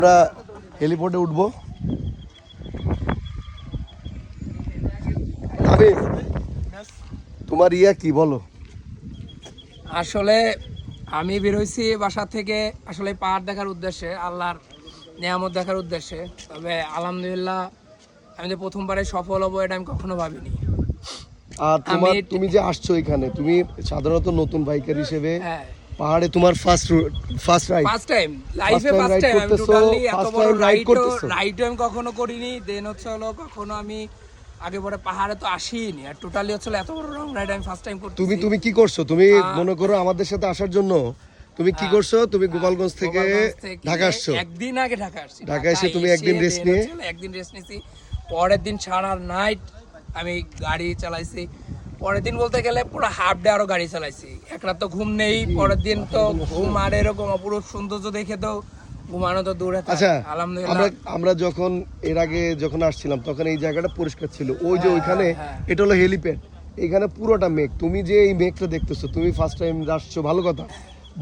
আমরা হেলিপোর্টে উঠবো। তোমার কি বলো? আসলে আমি বের হয়েছি বাসা থেকে আসলে পাহাড় দেখার উদ্দেশ্যে, আল্লাহর নিয়ামত দেখার উদ্দেশ্যে। তবে আলহামদুলিল্লাহ আমি যে প্রথমবারে সফল হবো এটা আমি কখনো ভাবিনি। আর তুমি যে আসছো এখানে, তুমি সাধারণত নতুন বাইকার হিসেবে হ্যাঁ, পাহাড়ে তোমার ফার্স্ট টাইম লাইফে ফার্স্ট টাইম আমি টোটালি এত বড় রাইড করতেছো। রাইডও আমি কখনো করিনি। দেন হচ্ছে হলো কখনো আমি আগে পরে পাহাড়ে তো আসিনি, আর টোটালি হচ্ছে এত বড় লং রাইড আমি ফার্স্ট টাইম করতেছি। তুমি কি করছো? তুমি মনে করো আমাদের সাথে আসার জন্য তুমি কি করছো? তুমি গোপালগঞ্জ থেকে ঢাকা আসছো। একদিন আগে ঢাকা আসছি। ঢাকা এসে তুমি একদিন রেস্ট নিয়েছি। পরের দিন সারা নাইট আমি গাড়ি চালাইছি। পরের দিন বলতে গেলে পুরো হাফ ডে আরো গাড়ি চালাইছি। এক রাত তো ঘুম নেই, পরের দিন তো ঘুম, আর এরকম অপরূপ সৌন্দর্য দেখে তো ঘুমানো তো দূরে থাকে। আচ্ছা, আলহামদুলিল্লাহ আমরা যখন এর আগে আসছিলাম তখন এই জায়গাটা পরিষ্কার ছিল। ওই যে ওইখানে এটা হলো হেলিপ্যাড, এখানে পুরোটা মেঘ। তুমি যে এই মেঘটা দেখতেছো, তুমি ফার্স্ট টাইম আসছো, ভালো কথা।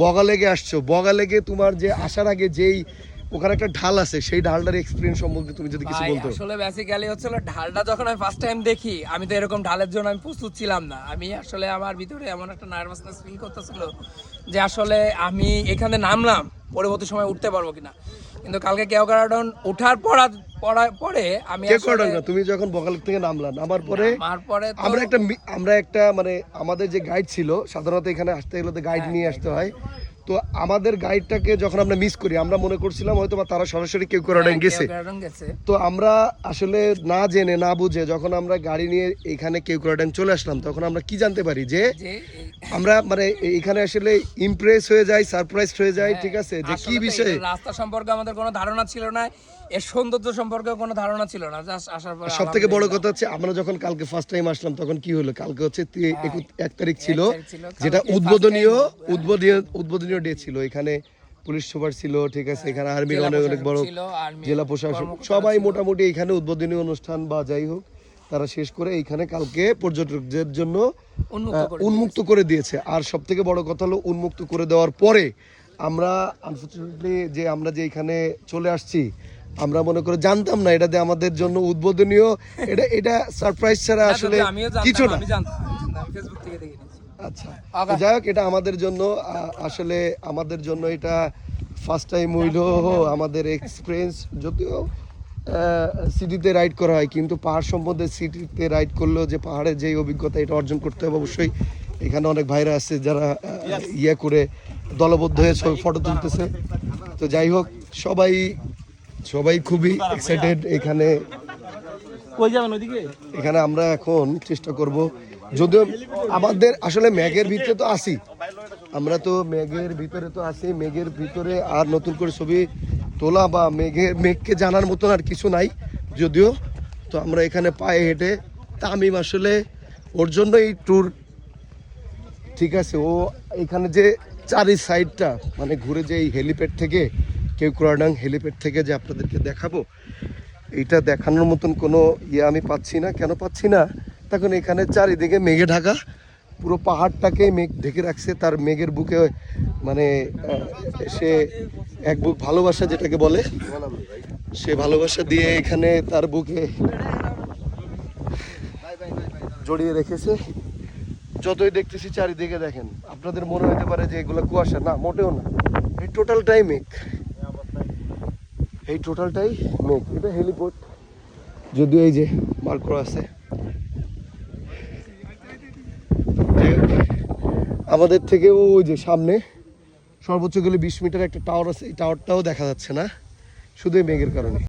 বগালেগে আসছো, বগালেগে তোমার যে আসার আগে যেই ওখানে একটা ঢাল আছে, সেই ঢালটার এক্সপেরিয়েন্স সম্বন্ধে তুমি যদি কিছু বলতো। আসলে বেসিক্যালি হচ্ছিল ঢালটা যখন আমি ফার্স্ট টাইম দেখি, আমি তো এরকম ঢালের জন্য আমি প্রস্তুত ছিলাম না। আমি আসলে আমার ভিতরে এমন একটা নার্ভাসনেস ফিল করতেছিল যে আসলে আমি এখানে নামলাম, পরবর্তী সময় উঠতে পারবো কিনা। কিন্তু কালকে কেওক্রাডন ওঠার পরে আমি তুমি যখন বগালেগ থেকে নামার পরে আমরা একটা মানে আমাদের যে গাইড ছিল, সাধারণত এখানে আসতে গেলে তো গাইড নিয়ে আসতে হয়। তো আমাদের গাইডটাকে যখন আমরা মিস করি, আমরা মনে করছিলাম হয়তো বা তারা সরাসরি কেওক্রাডন গেছে। তো আমরা আসলে না জেনে না বুঝে যখন আমরা গাড়ি নিয়ে এখানে কেওক্রাডন চলে আসলাম, তখন আমরা কি জানতে পারি যে আমরা মানে এখানে আসলে ইমপ্রেস হয়ে যাই, সারপ্রাইজ হয়ে যাই। ঠিক আছে, যে কি বিষয়ে রাস্তা সম্পর্কে আমাদের কোনো ধারণা ছিল না, এর সৌন্দর্য সম্পর্কে কোনো ধারণা ছিল না। জাস্ট আসার পর সব থেকে বড় কথা হচ্ছে আমরা যখন কালকে ফার্স্ট টাইম আসলাম, তখন কি হলো, কালকে হচ্ছে 1 তারিখ ছিল, যেটা উদ্বোধনীয় ডে ছিল। এখানে পুলিশ সুপার ছিল, ঠিক আছে, এখানে আর্মির অনেক বড় জেলা প্রশাসন সবাই মোটামুটি এখানে উদ্বোধনী অনুষ্ঠান বা যাই হোক তারা শেষ করে এইখানে কালকে পর্যটকদের জন্য উন্মুক্ত করে দিয়েছে। আর সব থেকে বড় কথা হলো, উন্মুক্ত করে দেওয়ার পরে আমরা আনফরচুনেটলি যে আমরা যে এখানে চলে আসছি, আমরা মনে করে জানতাম না এটা যে আমাদের জন্য উদ্বোধনীয়। এটা সারপ্রাইজ ছাড়া আসলে কিছু না। আচ্ছা, যাই হোক, এটা আমাদের জন্য আসলে এটা ফার্স্ট টাইম হইলো আমাদের এক্সপিরিয়েন্স। যদিও সিটিতে রাইড করা হয়, কিন্তু পাহাড় সম্বন্ধে সিটিতে রাইড করলেও যে পাহাড়ের যে অভিজ্ঞতা, এটা অর্জন করতে হবে অবশ্যই। এখানে অনেক ভাইরা আছে যারা করে দলবদ্ধ হয়ে ফটো তুলতেছে। তো যাই হোক, সবাই খুবই এক্সাইটেড। এখানে আমরা এখন চেষ্টা করব, যদিও আমাদের আসলে মেঘের ভিতরে তো আসি, মেঘের ভিতরে আর নতুন করে ছবি তোলা বা মেঘকে জানার মতন আর কিছু নাই যদিও। তো আমরা এখানে পায়ে হেঁটে, তামিম আসলে ওর জন্য এই ট্যুর, ঠিক আছে। ও এখানে যে চারি সাইডটা মানে ঘুরে, যে এই হেলিপ্যাড থেকে কেওক্রাডন হেলিপ্যাড থেকে যে আপনাদেরকে দেখাবো, এইটা দেখানোর মতন কোনো আমি পাচ্ছি না। কেন পাচ্ছি না? তখন এখানে চারিদিকে মেঘে ঢাকা, পুরো পাহাড়টাকে মেঘ ঢেকে রাখছে। তার মেঘের বুকে মানে সে এক বুক ভালোবাসা যেটাকে বলে, সে ভালোবাসা দিয়ে এখানে তার বুকে জড়িয়ে রেখেছে। যতই দেখতেছি চারিদিকে, দেখেন, আপনাদের মনে হতে পারে যে এগুলো কুয়াশা, না, মোটেও না। এই টোটালটাই মেঘ, এটা হেলিপোর্ট, যদিও এই যে মার্ক করা আছে। আমাদের থেকে ওই যে সামনে সর্বোচ্চ গেলে 20 মিটার একটা টাওয়ার আছে, এই টাওয়ারটাও দেখা যাচ্ছে না, শুধু এই মেঘের কারণে।